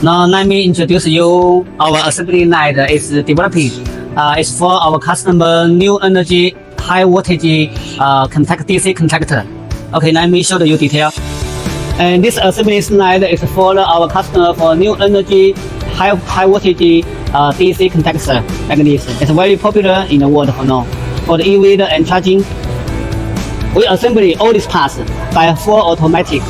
Now let me introduce you our assembly line is developing. It's for our customer new energy high voltage DC contactor. Okay, let me show you detail. And this assembly line is for our customer for new energy high voltage DC contactor like this. It's very popular in the world for now. For the EV and charging, we assemble all these parts by full automatic.